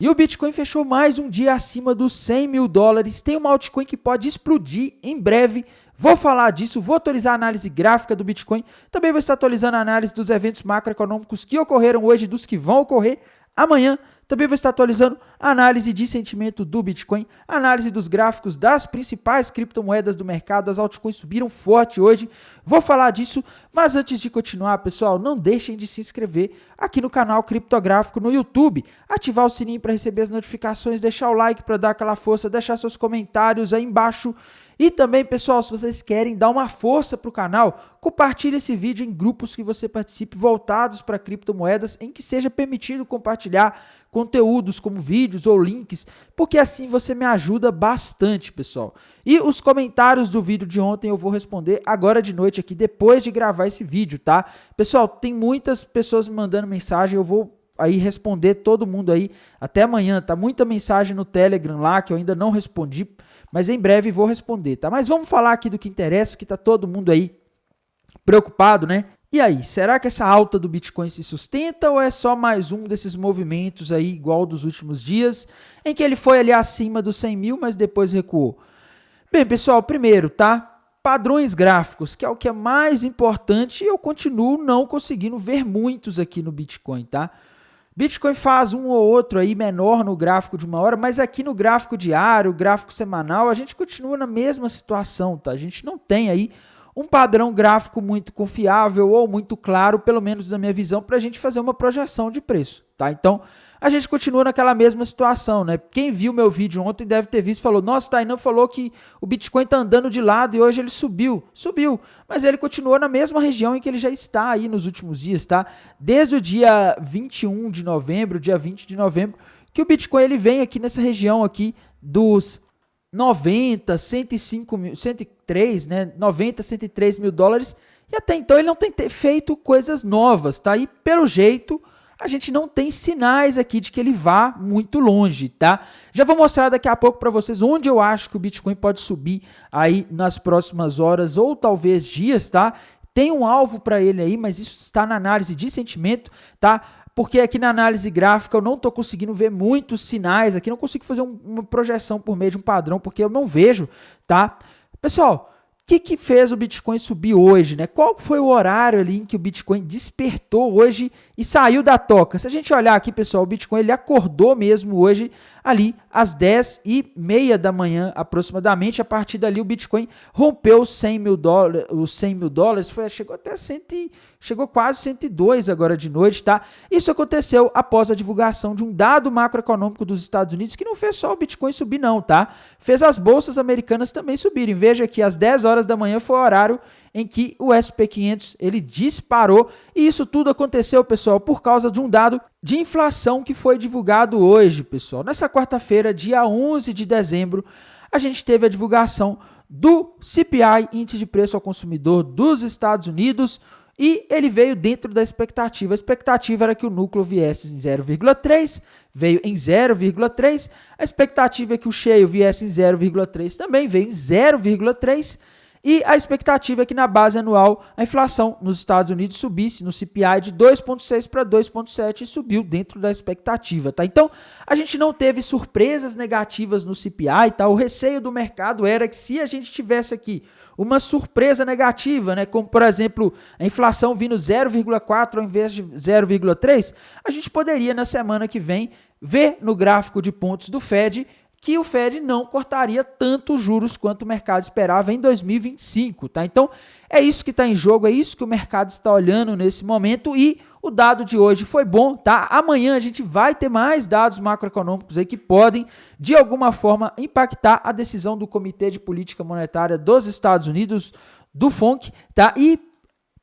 E o Bitcoin fechou mais um dia acima dos 100 mil dólares. Tem uma altcoin que pode explodir em breve. Vou falar disso, vou atualizar a análise gráfica do Bitcoin. Também vou estar atualizando a análise dos eventos macroeconômicos que ocorreram hoje e dos que vão ocorrer amanhã. Também vou estar atualizando a análise de sentimento do Bitcoin, análise dos gráficos das principais criptomoedas do mercado. As altcoins subiram forte hoje, vou falar disso, mas antes de continuar, pessoal, não deixem de se inscrever aqui no canal Criptográfico no YouTube, ativar o sininho para receber as notificações, deixar o like para dar aquela força, deixar seus comentários aí embaixo. E também, pessoal, se vocês querem dar uma força para o canal, compartilhe esse vídeo em grupos que você participe voltados para criptomoedas, em que seja permitido compartilhar conteúdos como vídeos ou links, porque assim você me ajuda bastante, pessoal. E os comentários do vídeo de ontem eu vou responder agora de noite aqui, depois de gravar esse vídeo, tá? Pessoal, tem muitas pessoas me mandando mensagem, eu vou aí responder todo mundo aí até amanhã, tá? Muita mensagem no Telegram lá que eu ainda não respondi, mas em breve vou responder, tá? Mas vamos falar aqui do que interessa, que tá todo mundo aí preocupado, né? E aí, será que essa alta do Bitcoin se sustenta ou é só mais um desses movimentos aí, igual dos últimos dias, em que ele foi ali acima dos 100 mil, mas depois recuou? Bem, pessoal, primeiro, tá? Padrões gráficos, que é o que é mais importante, e eu continuo não conseguindo ver muitos aqui no Bitcoin, tá? Bitcoin faz um ou outro aí menor no gráfico de uma hora, mas aqui no gráfico diário, gráfico semanal, a gente continua na mesma situação, tá? A gente não tem aí um padrão gráfico muito confiável ou muito claro, pelo menos na minha visão, para a gente fazer uma projeção de preço, tá? Então, a gente continua naquela mesma situação, né? Quem viu meu vídeo ontem deve ter visto e falou, nossa, Tainan falou que o Bitcoin está andando de lado e hoje ele subiu. Subiu, mas ele continuou na mesma região em que ele já está aí nos últimos dias, tá? Desde o dia 21 de novembro, dia 20 de novembro, que o Bitcoin ele vem aqui nessa região aqui dos 90, 105 mil, 103, né? 90, 103 mil dólares. E até então ele não tem feito coisas novas, tá? E pelo jeito a gente não tem sinais aqui de que ele vá muito longe, tá? Já vou mostrar daqui a pouco para vocês onde eu acho que o Bitcoin pode subir aí nas próximas horas ou talvez dias, tá? Tem um alvo para ele aí, mas isso está na análise de sentimento, tá? Porque aqui na análise gráfica eu não estou conseguindo ver muitos sinais aqui, não consigo fazer uma projeção por meio de um padrão, porque eu não vejo, tá? Pessoal, o que fez o Bitcoin subir hoje, né? Qual foi o horário ali em que o Bitcoin despertou hoje e saiu da toca? Se a gente olhar aqui, pessoal, o Bitcoin ele acordou mesmo hoje ali às 10h30 da manhã aproximadamente. A partir dali o Bitcoin rompeu os 100 mil dólares, chegou quase 102 agora de noite, tá? Isso aconteceu após a divulgação de um dado macroeconômico dos Estados Unidos que não fez só o Bitcoin subir não, tá? Fez as bolsas americanas também subirem. Veja que às 10 horas da manhã foi o horário em que o S&P 500 ele disparou, e isso tudo aconteceu, pessoal, por causa de um dado de inflação que foi divulgado hoje, pessoal. Nessa quarta-feira, dia 11 de dezembro, a gente teve a divulgação do CPI, Índice de Preço ao Consumidor dos Estados Unidos, e ele veio dentro da expectativa. A expectativa era que o núcleo viesse em 0,3, veio em 0,3. A expectativa é que o cheio viesse em 0,3, também veio em 0,3. E a expectativa é que na base anual a inflação nos Estados Unidos subisse no CPI de 2,6 para 2,7 e subiu dentro da expectativa, tá? Então, a gente não teve surpresas negativas no CPI, tá? O receio do mercado era que se a gente tivesse aqui uma surpresa negativa, né, como por exemplo a inflação vindo 0,4 ao invés de 0,3, a gente poderia na semana que vem ver no gráfico de pontos do Fed que o Fed não cortaria tanto os juros quanto o mercado esperava em 2025, tá? Então, é isso que está em jogo, é isso que o mercado está olhando nesse momento, e o dado de hoje foi bom, tá? Amanhã a gente vai ter mais dados macroeconômicos aí que podem, de alguma forma, impactar a decisão do Comitê de Política Monetária dos Estados Unidos, do FONC, tá? E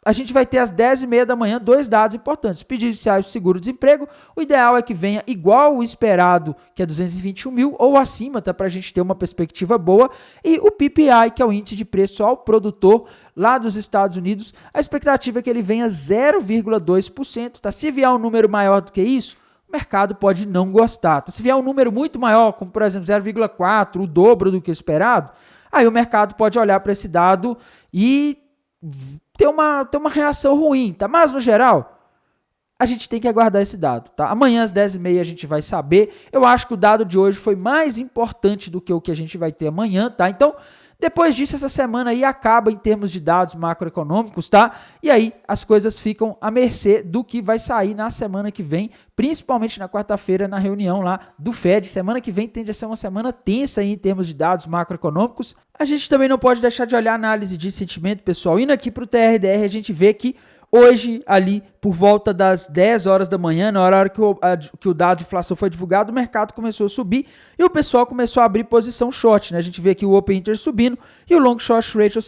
a gente vai ter às 10h30 da manhã 2 dados importantes. Pedidos iniciais de seguro-desemprego, o ideal é que venha igual o esperado, que é 221 mil, ou acima, tá? Para a gente ter uma perspectiva boa. E o PPI, que é o índice de preço ao produtor lá dos Estados Unidos, a expectativa é que ele venha 0,2%, tá? Se vier um número maior do que isso, o mercado pode não gostar, tá? Se vier um número muito maior, como por exemplo 0,4, o dobro do que esperado, aí o mercado pode olhar para esse dado e ter uma reação ruim, tá? Mas, no geral, a gente tem que aguardar esse dado, tá? Amanhã às 10h30 a gente vai saber. Eu acho que o dado de hoje foi mais importante do que o que a gente vai ter amanhã, tá? Então, depois disso, essa semana aí acaba em termos de dados macroeconômicos, tá? E aí as coisas ficam à mercê do que vai sair na semana que vem, principalmente na quarta-feira, na reunião lá do Fed. Semana que vem tende a ser uma semana tensa aí em termos de dados macroeconômicos. A gente também não pode deixar de olhar a análise de sentimento, pessoal. Indo aqui para o TRDR, a gente vê que hoje, ali, por volta das 10 horas da manhã, na hora que o dado de inflação foi divulgado, o mercado começou a subir e o pessoal começou a abrir posição short, né? A gente vê aqui o Open Interest subindo e o Long Short Ratio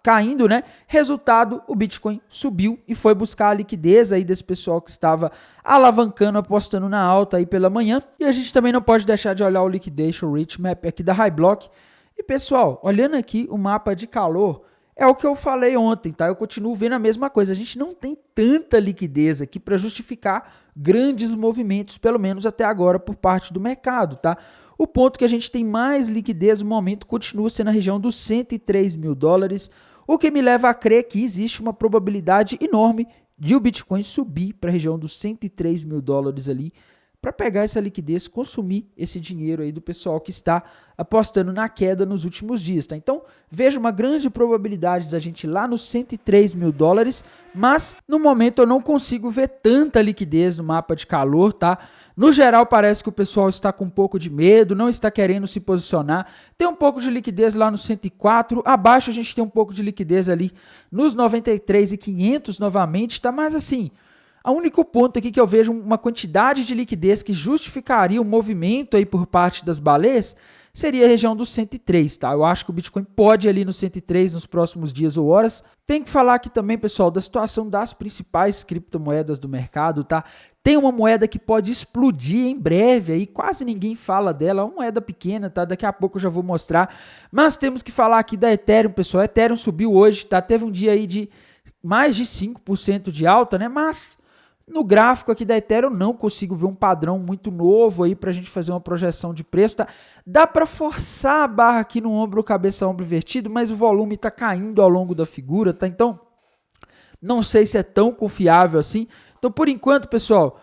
caindo, né? Resultado, o Bitcoin subiu e foi buscar a liquidez aí desse pessoal que estava alavancando, apostando na alta aí pela manhã. E a gente também não pode deixar de olhar o Liquidation Rate Map aqui da HighBlock. E pessoal, olhando aqui o mapa de calor, é o que eu falei ontem, tá? Eu continuo vendo a mesma coisa. A gente não tem tanta liquidez aqui para justificar grandes movimentos, pelo menos até agora, por parte do mercado, tá? O ponto que a gente tem mais liquidez no momento continua sendo a região dos 103 mil dólares, o que me leva a crer que existe uma probabilidade enorme de o Bitcoin subir para a região dos 103 mil dólares ali, para pegar essa liquidez, consumir esse dinheiro aí do pessoal que está apostando na queda nos últimos dias, tá? Então, vejo uma grande probabilidade da gente ir lá nos 103 mil dólares, mas no momento eu não consigo ver tanta liquidez no mapa de calor, tá? No geral, parece que o pessoal está com um pouco de medo, não está querendo se posicionar. Tem um pouco de liquidez lá no 104, abaixo a gente tem um pouco de liquidez ali nos 93.500 novamente, tá? Mas assim, o único ponto aqui que eu vejo uma quantidade de liquidez que justificaria o movimento aí por parte das baleias seria a região dos 103, tá? Eu acho que o Bitcoin pode ir ali no 103 nos próximos dias ou horas. Tem que falar aqui também, pessoal, da situação das principais criptomoedas do mercado, tá? Tem uma moeda que pode explodir em breve aí, quase ninguém fala dela, é uma moeda pequena, tá? Daqui a pouco eu já vou mostrar. Mas temos que falar aqui da Ethereum, pessoal. A Ethereum subiu hoje, tá? Teve um dia aí de mais de 5% de alta, né? Mas no gráfico aqui da Ethereum eu não consigo ver um padrão muito novo aí para a gente fazer uma projeção de preço, tá? Dá para forçar a barra aqui no ombro, cabeça, ombro invertido, mas o volume está caindo ao longo da figura, tá? Então, não sei se é tão confiável assim. Então, por enquanto, pessoal,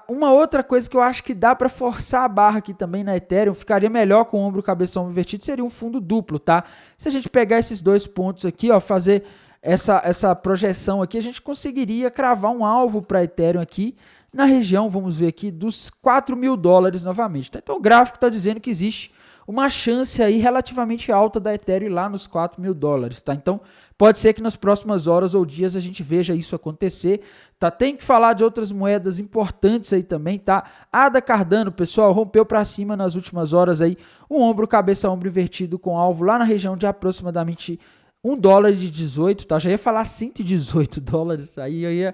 uma outra coisa que eu acho que dá para forçar a barra aqui também na Ethereum, ficaria melhor com o ombro, cabeça, ombro invertido, seria um fundo duplo, tá? Se a gente pegar esses dois pontos aqui, ó, fazer essa projeção aqui, a gente conseguiria cravar um alvo para Ethereum aqui na região, vamos ver aqui, dos 4 mil dólares novamente. Tá? Então o gráfico está dizendo que existe uma chance aí relativamente alta da Ethereum ir lá nos 4 mil dólares. Tá? Então pode ser que nas próximas horas ou dias a gente veja isso acontecer. Tá? Tem que falar de outras moedas importantes aí também. Tá? A ADA Cardano, pessoal, rompeu para cima nas últimas horas aí, um ombro, cabeça, ombro invertido com alvo lá na região de aproximadamente $1,18, tá? Já ia falar 118 dólares, aí eu ia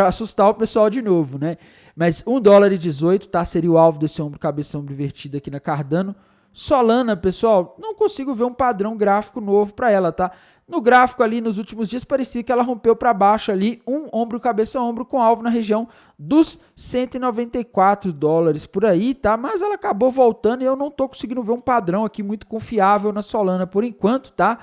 assustar o pessoal de novo, né? Mas $1,18, tá? Seria o alvo desse ombro, cabeça, ombro invertido aqui na Cardano. Solana, pessoal, não consigo ver um padrão gráfico novo para ela, tá? No gráfico ali, nos últimos dias, parecia que ela rompeu para baixo ali, um ombro, cabeça, ombro, com alvo na região dos 194 dólares por aí, tá? Mas ela acabou voltando e eu não tô conseguindo ver um padrão aqui muito confiável na Solana por enquanto, tá?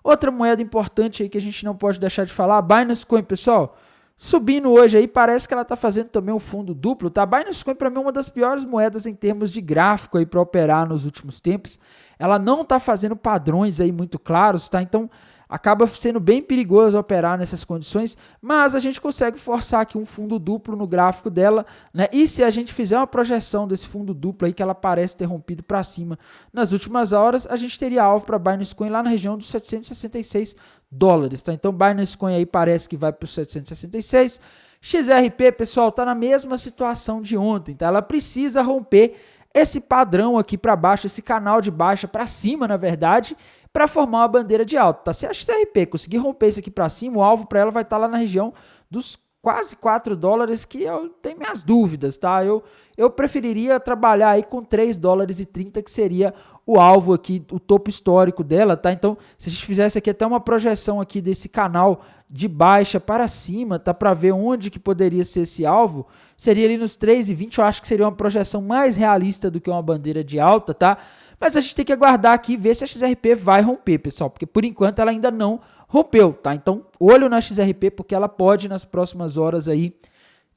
Outra moeda importante aí que a gente não pode deixar de falar, a Binance Coin, pessoal, subindo hoje aí, parece que ela está fazendo também um fundo duplo, tá? A Binance Coin para mim é uma das piores moedas em termos de gráfico aí para operar nos últimos tempos. Ela não está fazendo padrões aí muito claros, tá? Então acaba sendo bem perigoso operar nessas condições, mas a gente consegue forçar aqui um fundo duplo no gráfico dela, né? E se a gente fizer uma projeção desse fundo duplo aí que ela parece ter rompido para cima nas últimas horas, a gente teria alvo para Binance Coin lá na região dos 766 dólares, tá? Então Binance Coin aí parece que vai para os 766. XRP, pessoal, tá na mesma situação de ontem, tá? Ela precisa romper esse padrão aqui para baixo, esse canal de baixa para cima, na verdade, para formar uma bandeira de alta, tá? Se a XRP conseguir romper isso aqui para cima, o alvo para ela vai estar lá na região dos quase 4 dólares, que eu tenho minhas dúvidas, tá? Eu preferiria trabalhar aí com 3 dólares e 30, que seria o alvo aqui, o topo histórico dela, tá? Então, se a gente fizesse aqui até uma projeção aqui desse canal de baixa para cima, tá? Para ver onde que poderia ser esse alvo, seria ali nos 3,20, eu acho que seria uma projeção mais realista do que uma bandeira de alta, tá? Mas a gente tem que aguardar aqui e ver se a XRP vai romper, pessoal, porque por enquanto ela ainda não rompeu, tá? Então, olho na XRP, porque ela pode nas próximas horas aí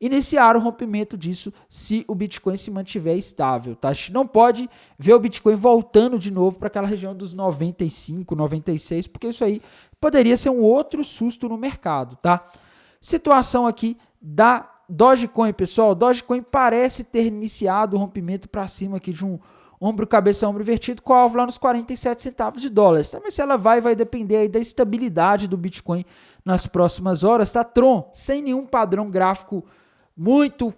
iniciar o rompimento disso se o Bitcoin se mantiver estável, tá? A gente não pode ver o Bitcoin voltando de novo para aquela região dos 95, 96, porque isso aí poderia ser um outro susto no mercado, tá? Situação aqui da Dogecoin, pessoal. Dogecoin parece ter iniciado o rompimento para cima aqui de um ombro, cabeça, ombro invertido com alvo lá nos 47 centavos de dólares, tá? Mas se ela vai depender aí da estabilidade do Bitcoin nas próximas horas, tá? Tron, sem nenhum padrão gráfico muito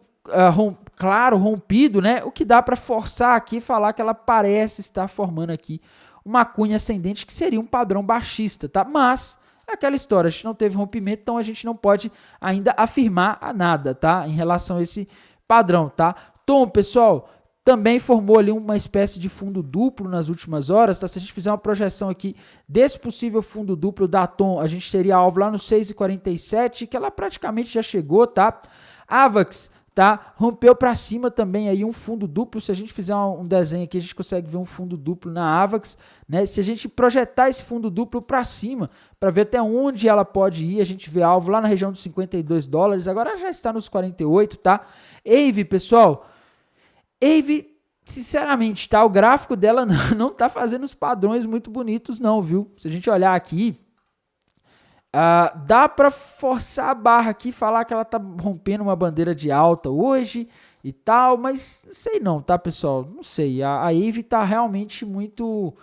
claro, rompido, né? O que dá para forçar aqui e falar que ela parece estar formando aqui uma cunha ascendente que seria um padrão baixista, tá? Mas é aquela história, a gente não teve rompimento, então a gente não pode ainda afirmar nada, tá? Em relação a esse padrão, tá? Tom, pessoal, também formou ali uma espécie de fundo duplo nas últimas horas, tá? Se a gente fizer uma projeção aqui desse possível fundo duplo da Tom, a gente teria alvo lá no 6,47, que ela praticamente já chegou, tá? Avax, tá? Rompeu para cima também aí um fundo duplo. Se a gente fizer um desenho aqui, a gente consegue ver um fundo duplo na Avax, né? Se a gente projetar esse fundo duplo para cima, para ver até onde ela pode ir, a gente vê alvo lá na região dos 52 dólares, agora já está nos 48, tá? AVE, pessoal, AVE, sinceramente, tá? O gráfico dela não tá fazendo os padrões muito bonitos não, viu? Se a gente olhar aqui, dá para forçar a barra aqui e falar que ela tá rompendo uma bandeira de alta hoje e tal, mas não sei não, tá, pessoal? Não sei. A AVE tá realmente muito...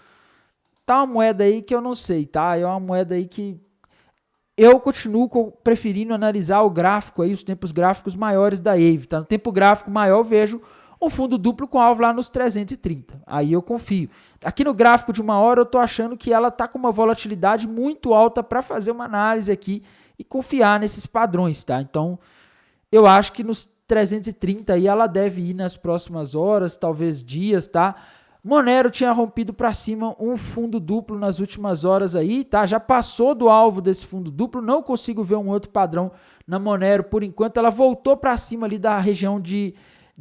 Tá uma moeda aí que eu não sei, tá? É uma moeda aí que eu continuo preferindo analisar o gráfico aí, os tempos gráficos maiores da AVE, tá? No tempo gráfico maior eu vejo um fundo duplo com alvo lá nos 330. Aí eu confio. Aqui no gráfico de uma hora eu tô achando que ela tá com uma volatilidade muito alta para fazer uma análise aqui e confiar nesses padrões, tá? Então, eu acho que nos 330 aí ela deve ir nas próximas horas, talvez dias, tá? Monero tinha rompido para cima um fundo duplo nas últimas horas aí, tá? Já passou do alvo desse fundo duplo, não consigo ver um outro padrão na Monero por enquanto. Ela voltou para cima ali da região de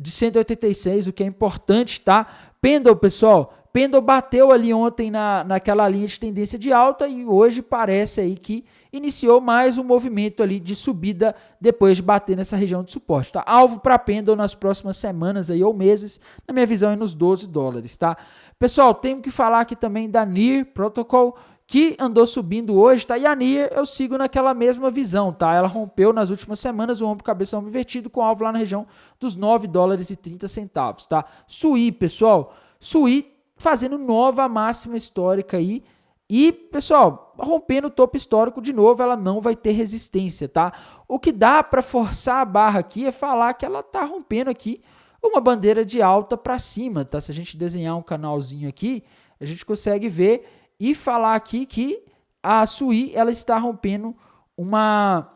186, o que é importante, tá? Pendle, pessoal, Pendle bateu ali ontem naquela linha de tendência de alta e hoje parece aí que iniciou mais um movimento ali de subida depois de bater nessa região de suporte, tá? Alvo para Pendle nas próximas semanas aí ou meses, na minha visão é nos 12 dólares, tá? Pessoal, tenho que falar aqui também da Near Protocol, que andou subindo hoje, tá? E a Near eu sigo naquela mesma visão, tá? Ela rompeu nas últimas semanas o ombro, cabeça, ombro invertido com alvo lá na região dos 9 dólares e 30 centavos, tá? SUI, pessoal, SUI fazendo nova máxima histórica aí e, pessoal, rompendo o topo histórico de novo, ela não vai ter resistência, tá? O que dá para forçar a barra aqui é falar que ela tá rompendo aqui uma bandeira de alta para cima, tá? Se a gente desenhar um canalzinho aqui, a gente consegue ver e falar aqui que a SUI ela está rompendo uma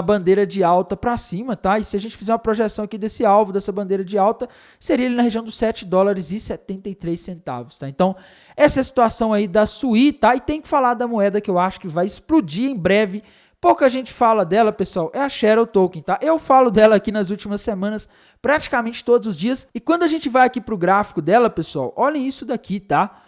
bandeira de alta para cima, tá? E se a gente fizer uma projeção aqui desse alvo, dessa bandeira de alta, seria ali na região dos 7 dólares e 73 centavos, tá? Então, essa é a situação aí da SUI, tá? E tem que falar da moeda que eu acho que vai explodir em breve. Pouca gente fala dela, pessoal, é a Shadow Token, tá? Eu falo dela aqui nas últimas semanas, praticamente todos os dias. E quando a gente vai aqui pro gráfico dela, pessoal, olhem isso daqui, tá?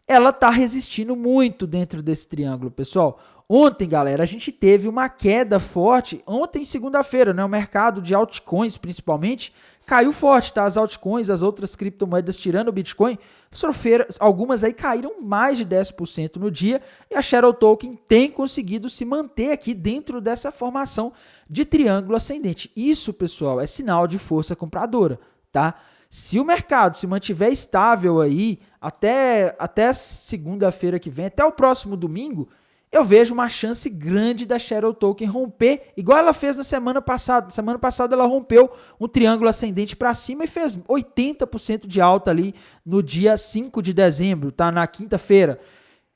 Ela tá resistindo muito dentro desse triângulo, pessoal. Ontem, galera, a gente teve uma queda forte. Ontem, segunda-feira, né? O mercado de altcoins, principalmente, caiu forte, tá? As altcoins, as outras criptomoedas, tirando o Bitcoin, sofreram, algumas aí caíram mais de 10% no dia. E a Shadow Token tem conseguido se manter aqui dentro dessa formação de triângulo ascendente. Isso, pessoal, é sinal de força compradora, tá? Se o mercado se mantiver estável aí até segunda-feira que vem, até o próximo domingo, eu vejo uma chance grande da Shadow Token romper, igual ela fez na semana passada. Semana passada ela rompeu um triângulo ascendente para cima e fez 80% de alta ali no dia 5 de dezembro, tá? Na quinta-feira.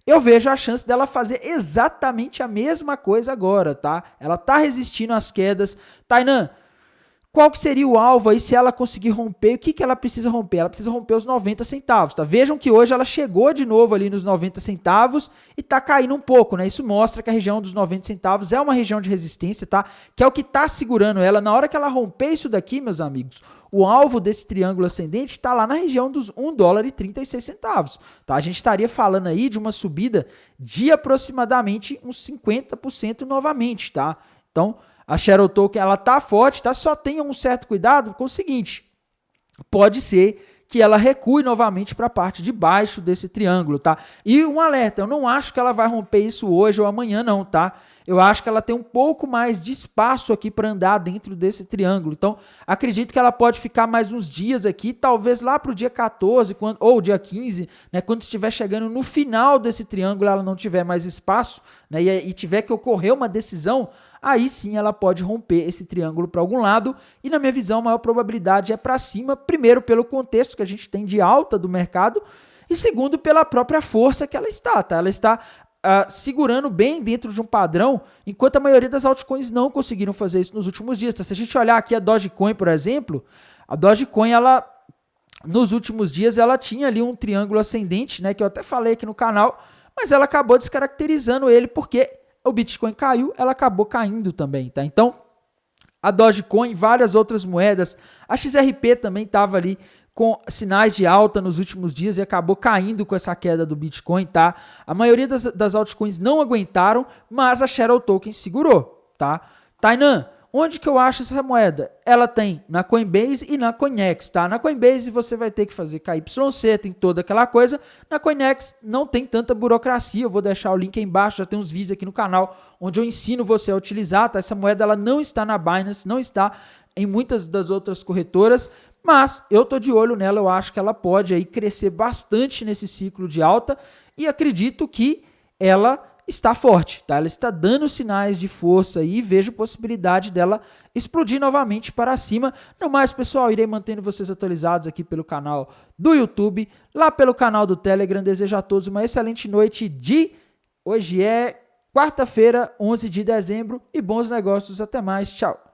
Eu vejo a chance dela fazer exatamente a mesma coisa agora, tá? Ela tá resistindo às quedas. Tainan, qual que seria o alvo aí se ela conseguir romper? O que ela precisa romper? Ela precisa romper os 90 centavos, tá? Vejam que hoje ela chegou de novo ali nos 90 centavos e tá caindo um pouco, né? Isso mostra que a região dos 90 centavos é uma região de resistência, tá? Que é o que tá segurando ela. Na hora que ela romper isso daqui, meus amigos, o alvo desse triângulo ascendente tá lá na região dos 1 dólar e 36 centavos, tá? A gente estaria falando aí de uma subida de aproximadamente uns 50% novamente, tá? Então, A Shadow Token, ela tá forte, tá? Só tenha um certo cuidado com o seguinte, pode ser que ela recue novamente para a parte de baixo desse triângulo, tá? E um alerta, eu não acho que ela vai romper isso hoje ou amanhã não, tá? Eu acho que ela tem um pouco mais de espaço aqui para andar dentro desse triângulo. Então, acredito que ela pode ficar mais uns dias aqui, talvez lá para o dia 14 ou dia 15, né, quando estiver chegando no final desse triângulo, ela não tiver mais espaço, né, e tiver que ocorrer uma decisão, aí sim ela pode romper esse triângulo para algum lado, e na minha visão a maior probabilidade é para cima, primeiro pelo contexto que a gente tem de alta do mercado, e segundo pela própria força que ela está, tá? Ela está segurando bem dentro de um padrão, enquanto a maioria das altcoins não conseguiram fazer isso nos últimos dias, tá? Se a gente olhar aqui a Dogecoin, por exemplo, a Dogecoin, ela, nos últimos dias, ela tinha ali um triângulo ascendente, né, que eu até falei aqui no canal, mas ela acabou descaracterizando ele porque o Bitcoin caiu, ela acabou caindo também, tá? Então, a Dogecoin, várias outras moedas, a XRP também estava ali com sinais de alta nos últimos dias e acabou caindo com essa queda do Bitcoin, tá? A maioria das altcoins não aguentaram, mas a Shadow Token segurou, tá? Tainan, onde que eu acho essa moeda? Ela tem na Coinbase e na Coinex, tá? Na Coinbase você vai ter que fazer KYC, tem toda aquela coisa. Na Coinex não tem tanta burocracia, eu vou deixar o link aí embaixo, já tem uns vídeos aqui no canal onde eu ensino você a utilizar, tá? Essa moeda ela não está na Binance, não está em muitas das outras corretoras, mas eu tô de olho nela, eu acho que ela pode aí crescer bastante nesse ciclo de alta e acredito que ela está forte, tá? Ela está dando sinais de força e vejo possibilidade dela explodir novamente para cima. No mais, pessoal, irei mantendo vocês atualizados aqui pelo canal do YouTube, lá pelo canal do Telegram. Desejo a todos uma excelente noite de... Hoje é quarta-feira, 11 de dezembro e bons negócios. Até mais, tchau!